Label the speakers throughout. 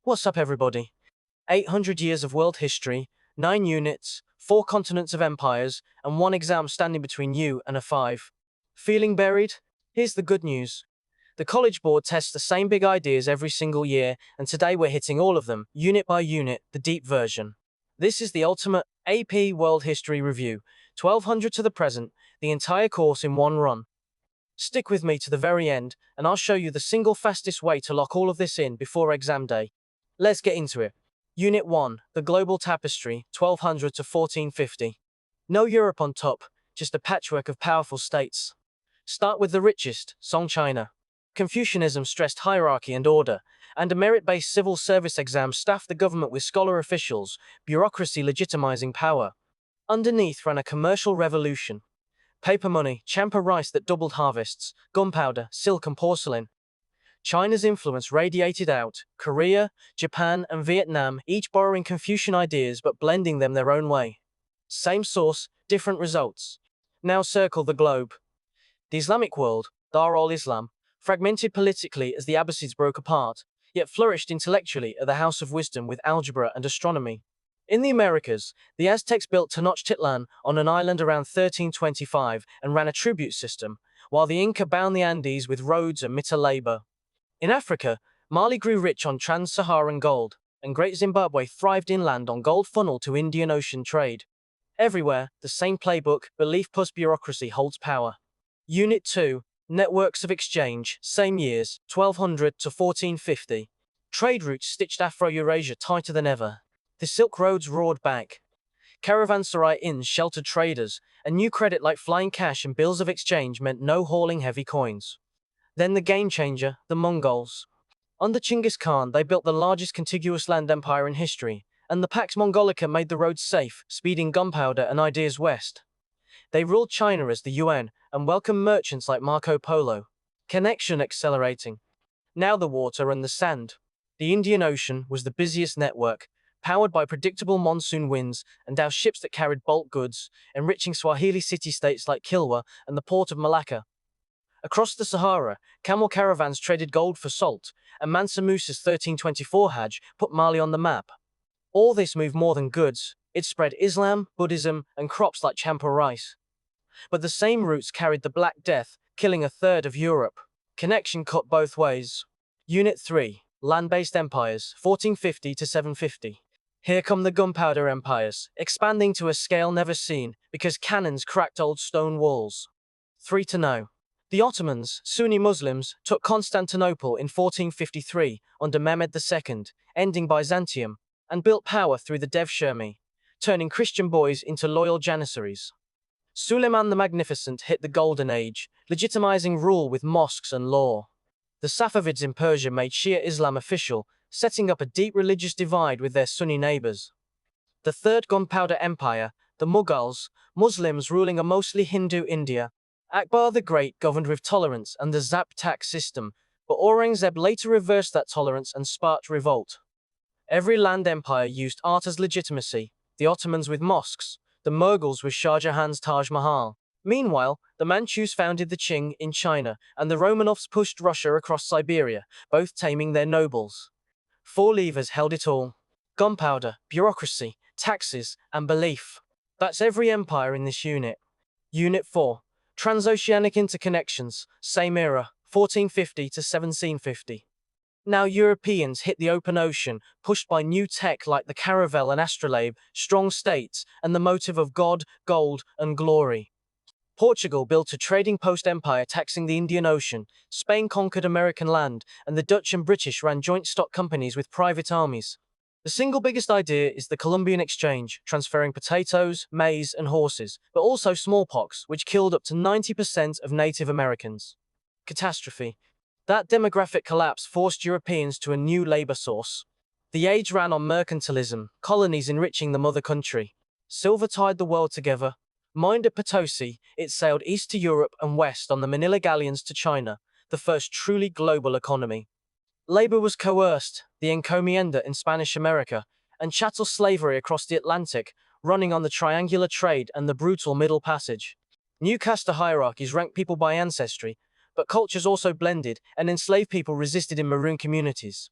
Speaker 1: What's up, everybody? 800 years of world history, 9 units, 4 continents of empires, and 1 exam standing between you and a 5. Feeling buried? Here's the good news. The College Board tests the same big ideas every single year, and today we're hitting all of them, unit by unit, the deep version. This is the ultimate AP World History Review, 1200 to the present, the entire course in one run. Stick with me to the very end, and I'll show you the single fastest way to lock all of this in before exam day. Let's get into it. Unit 1, the Global Tapestry, 1200 to 1450. No Europe on top, just a patchwork of powerful states. Start with the richest, Song China. Confucianism stressed hierarchy and order, and a merit-based civil service exam staffed the government with scholar officials, bureaucracy legitimizing power. Underneath ran a commercial revolution. Paper money, champa rice that doubled harvests, gunpowder, silk and porcelain. China's influence radiated out, Korea, Japan, and Vietnam, each borrowing Confucian ideas but blending them their own way. Same source, different results. Now circle the globe. The Islamic world, Dar al-Islam, fragmented politically as the Abbasids broke apart, yet flourished intellectually at the House of Wisdom with algebra and astronomy. In the Americas, the Aztecs built Tenochtitlan on an island around 1325 and ran a tribute system, while the Inca bound the Andes with roads and mitre labor. In Africa, Mali grew rich on trans-Saharan gold, and Great Zimbabwe thrived inland on gold funneled to Indian Ocean trade. Everywhere, the same playbook, belief plus bureaucracy holds power. Unit 2, Networks of Exchange, same years, 1200 to 1450. Trade routes stitched Afro-Eurasia tighter than ever. The Silk Roads roared back. Caravanserai inns sheltered traders, and new credit like flying cash and bills of exchange meant no hauling heavy coins. Then the game changer, the Mongols. Under Chinggis Khan, they built the largest contiguous land empire in history, and the Pax Mongolica made the roads safe, speeding gunpowder and ideas west. They ruled China as the Yuan and welcomed merchants like Marco Polo. Connection accelerating. Now the water and the sand. The Indian Ocean was the busiest network, powered by predictable monsoon winds and our ships that carried bulk goods, enriching Swahili city-states like Kilwa and the port of Malacca. Across the Sahara, camel caravans traded gold for salt, and Mansa Musa's 1324 Hajj put Mali on the map. All this moved more than goods. It spread Islam, Buddhism, and crops like champa rice. But the same routes carried the Black Death, killing a third of Europe. Connection cut both ways. Unit 3, Land-based Empires, 1450 to 750. Here come the gunpowder empires, expanding to a scale never seen because cannons cracked old stone walls. 3 to know. The Ottomans, Sunni Muslims, took Constantinople in 1453 under Mehmed II, ending Byzantium, and built power through the Devshirme, turning Christian boys into loyal Janissaries. Suleiman the Magnificent hit the Golden Age, legitimizing rule with mosques and law. The Safavids in Persia made Shia Islam official, setting up a deep religious divide with their Sunni neighbors. The Third Gunpowder Empire, the Mughals, Muslims ruling a mostly Hindu India. Akbar the Great governed with tolerance and the Zapt tax system, but Aurangzeb later reversed that tolerance and sparked revolt. Every land empire used art as legitimacy, the Ottomans with mosques, the Mughals with Shah Jahan's Taj Mahal. Meanwhile, the Manchus founded the Qing in China, and the Romanovs pushed Russia across Siberia, both taming their nobles. 4 levers held it all: gunpowder, bureaucracy, taxes, and belief. That's every empire in this unit. Unit 4. Transoceanic interconnections, same era, 1450 to 1750. Now Europeans hit the open ocean, pushed by new tech like the caravel and astrolabe, strong states, and the motive of God, gold, and glory. Portugal built a trading post empire taxing the Indian Ocean, Spain conquered American land, and the Dutch and British ran joint stock companies with private armies. The single biggest idea is the Columbian Exchange, transferring potatoes, maize, and horses, but also smallpox, which killed up to 90% of Native Americans. Catastrophe. That demographic collapse forced Europeans to a new labor source. The age ran on mercantilism, colonies enriching the mother country. Silver tied the world together. Mined at Potosi, it sailed east to Europe and west on the Manila galleons to China, the first truly global economy. Labor was coerced, the encomienda in Spanish America, and chattel slavery across the Atlantic, running on the triangular trade and the brutal Middle Passage. New caste hierarchies ranked people by ancestry, but cultures also blended, and enslaved people resisted in maroon communities.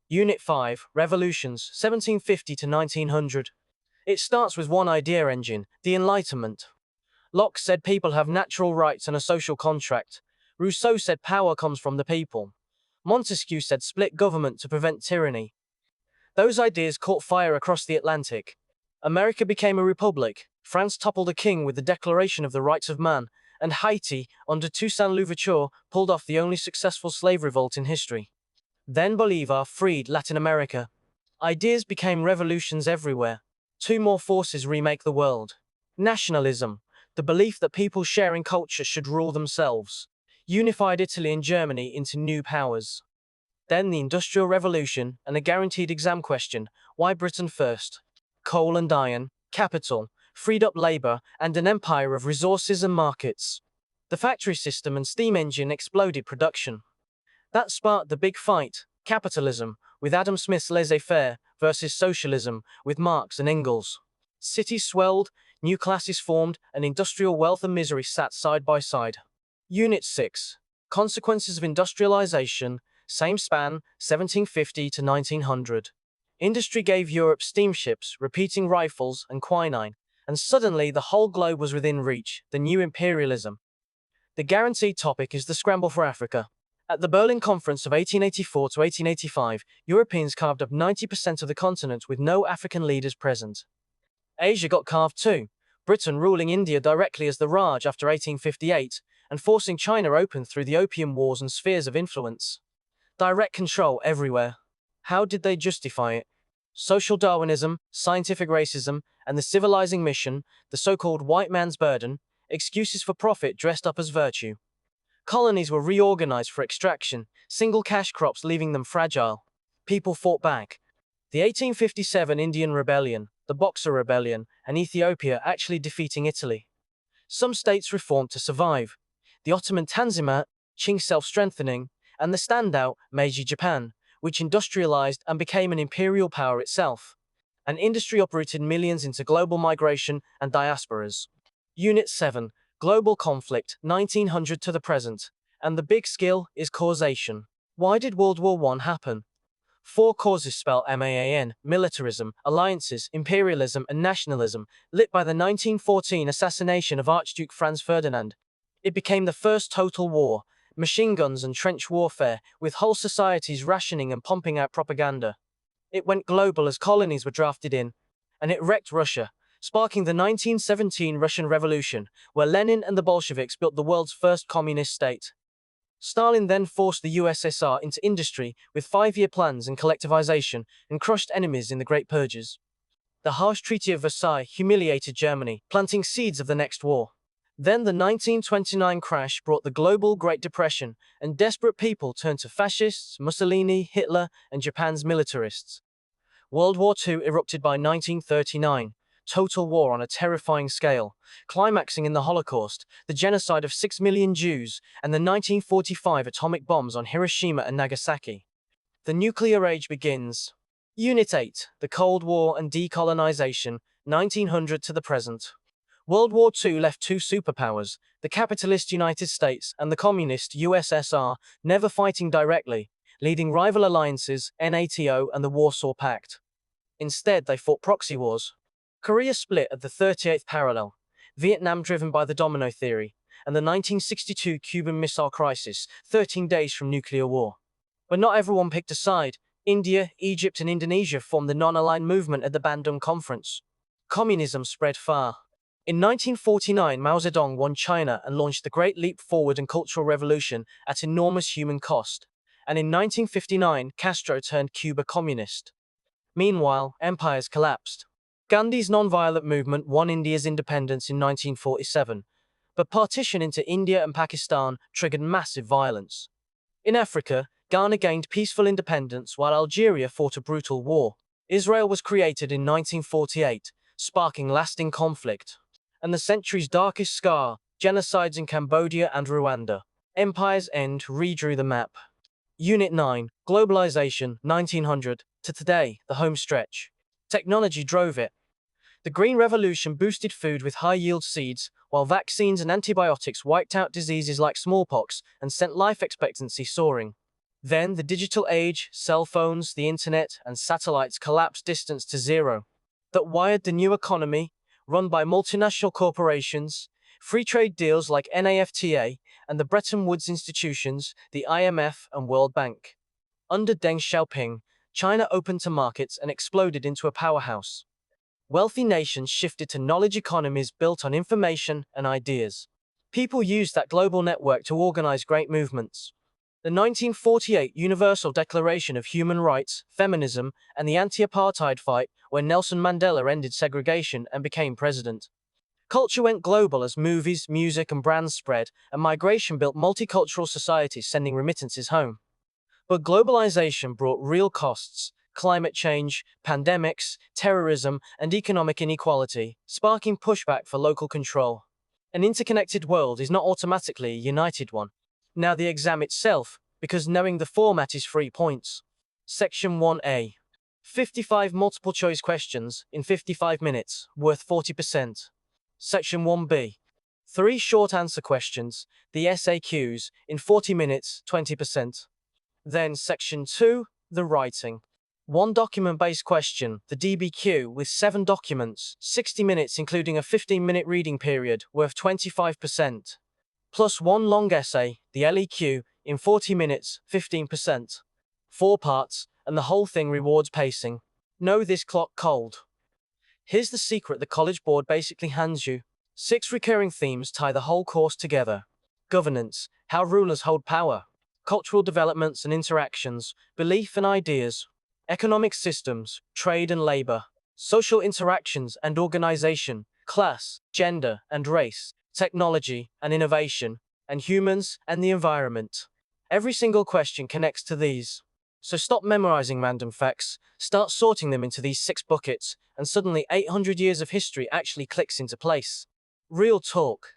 Speaker 1: Unit 5, Revolutions, 1750 to 1900. It starts with one idea engine, the Enlightenment. Locke said people have natural rights and a social contract. Rousseau said power comes from the people. Montesquieu said split government to prevent tyranny. Those ideas caught fire across the Atlantic. America became a republic, France toppled a king with the Declaration of the Rights of Man, and Haiti, under Toussaint Louverture, pulled off the only successful slave revolt in history. Then Bolivar freed Latin America. Ideas became revolutions everywhere. Two more forces remake the world. Nationalism, the belief that people sharing culture should rule themselves, unified Italy and Germany into new powers. Then the Industrial Revolution and a guaranteed exam question, why Britain first? Coal and iron, capital, freed up labor, and an empire of resources and markets. The factory system and steam engine exploded production. That sparked the big fight, capitalism, with Adam Smith's laissez-faire, versus socialism, with Marx and Engels. Cities swelled, new classes formed, and industrial wealth and misery sat side by side. Unit 6. Consequences of Industrialization, same span, 1750 to 1900. Industry gave Europe steamships, repeating rifles, and quinine, and suddenly the whole globe was within reach, the new imperialism. The guaranteed topic is the scramble for Africa. At the Berlin Conference of 1884 to 1885, Europeans carved up 90% of the continent with no African leaders present. Asia got carved too, Britain ruling India directly as the Raj after 1858, and forcing China open through the Opium Wars and spheres of influence. Direct control everywhere. How did they justify it? Social Darwinism, scientific racism, and the civilizing mission, the so-called white man's burden, excuses for profit dressed up as virtue. Colonies were reorganized for extraction, single cash crops leaving them fragile. People fought back. The 1857 Indian Rebellion, the Boxer Rebellion, and Ethiopia actually defeating Italy. Some states reformed to survive. The Ottoman Tanzimat, Qing self-strengthening, and the standout, Meiji Japan, which industrialized and became an imperial power itself. An industry uprooted millions into global migration and diasporas. Unit 7. Global conflict, 1900 to the present. And the big skill is causation. Why did World War I happen? Four causes spell MAAN, militarism, alliances, imperialism, and nationalism, lit by the 1914 assassination of Archduke Franz Ferdinand. It became the first total war, machine guns and trench warfare, with whole societies rationing and pumping out propaganda. It went global as colonies were drafted in, and it wrecked Russia, sparking the 1917 Russian Revolution, where Lenin and the Bolsheviks built the world's first communist state. Stalin then forced the USSR into industry with 5-year plans and collectivization, and crushed enemies in the Great Purges. The harsh Treaty of Versailles humiliated Germany, planting seeds of the next war. Then the 1929 crash brought the global Great Depression, and desperate people turned to fascists, Mussolini, Hitler, and Japan's militarists. World War II erupted by 1939, total war on a terrifying scale, climaxing in the Holocaust, the genocide of 6 million Jews, and the 1945 atomic bombs on Hiroshima and Nagasaki. The nuclear age begins. Unit 8, the Cold War and Decolonization, 1900 to the present. World War II left two superpowers, the capitalist United States and the communist USSR, never fighting directly, leading rival alliances, NATO and the Warsaw Pact. Instead, they fought proxy wars. Korea split at the 38th parallel, Vietnam driven by the domino theory, and the 1962 Cuban Missile Crisis, 13 days from nuclear war. But not everyone picked a side. India, Egypt, and Indonesia formed the non-aligned movement at the Bandung Conference. Communism spread far. In 1949, Mao Zedong won China and launched the Great Leap Forward and Cultural Revolution at enormous human cost. And in 1959, Castro turned Cuba communist. Meanwhile, empires collapsed. Gandhi's non-violent movement won India's independence in 1947, but partition into India and Pakistan triggered massive violence. In Africa, Ghana gained peaceful independence while Algeria fought a brutal war. Israel was created in 1948, sparking lasting conflict. And the century's darkest scar, genocides in Cambodia and Rwanda. Empire's end redrew the map. Unit 9, Globalization, 1900, to today, the home stretch. Technology drove it. The Green Revolution boosted food with high-yield seeds, while vaccines and antibiotics wiped out diseases like smallpox and sent life expectancy soaring. Then the digital age, cell phones, the internet, and satellites collapsed distance to zero. That wired the new economy, run by multinational corporations, free trade deals like NAFTA, and the Bretton Woods institutions, the IMF and World Bank. Under Deng Xiaoping, China opened to markets and exploded into a powerhouse. Wealthy nations shifted to knowledge economies built on information and ideas. People used that global network to organize great movements. The 1948 Universal Declaration of Human Rights, Feminism, and the anti-apartheid fight, when Nelson Mandela ended segregation and became president. Culture went global as movies, music, and brands spread, and migration built multicultural societies sending remittances home. But globalization brought real costs: climate change, pandemics, terrorism, and economic inequality, sparking pushback for local control. An interconnected world is not automatically a united one. Now the exam itself, because knowing the format is 3 points. Section 1A. 55 multiple choice questions in 55 minutes, worth 40%. Section 1B. 3 short answer questions, the SAQs, in 40 minutes, 20%. Then Section 2, the writing. 1 document-based question, the DBQ, with 7 documents, 60 minutes including a 15-minute reading period, worth 25%. Plus 1 long essay, the LEQ, in 40 minutes, 15%. 4 parts, and the whole thing rewards pacing. Know this clock cold. Here's the secret the College Board basically hands you. 6 recurring themes tie the whole course together. Governance, how rulers hold power. Cultural developments and interactions, belief and ideas. Economic systems, trade and labor. Social interactions and organization, class, gender and race. Technology and innovation, and humans and the environment. Every single question connects to these. So stop memorizing random facts, start sorting them into these 6 buckets, and suddenly 800 years of history actually clicks into place. Real talk.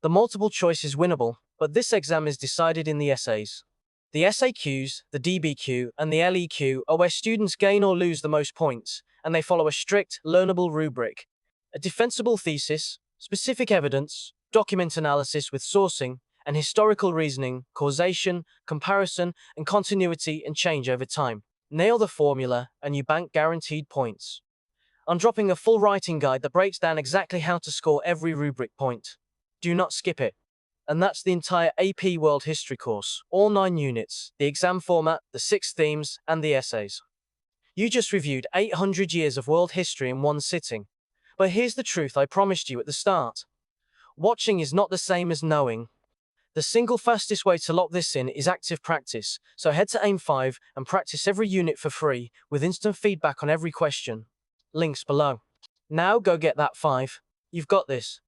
Speaker 1: The multiple choice is winnable, but this exam is decided in the essays. The SAQs, the DBQ, and the LEQ are where students gain or lose the most points, and they follow a strict, learnable rubric. A defensible thesis, specific evidence, document analysis with sourcing, and historical reasoning, causation, comparison, and continuity and change over time. Nail the formula, and you bank guaranteed points. I'm dropping a full writing guide that breaks down exactly how to score every rubric point. Do not skip it. And that's the entire AP World History course, all 9 units, the exam format, the 6 themes, and the essays. You just reviewed 800 years of world history in one sitting. But here's the truth I promised you at the start. Watching is not the same as knowing. The single fastest way to lock this in is active practice, so head to AIM5 and practice every unit for free, with instant feedback on every question. Links below. Now go get that 5. You've got this.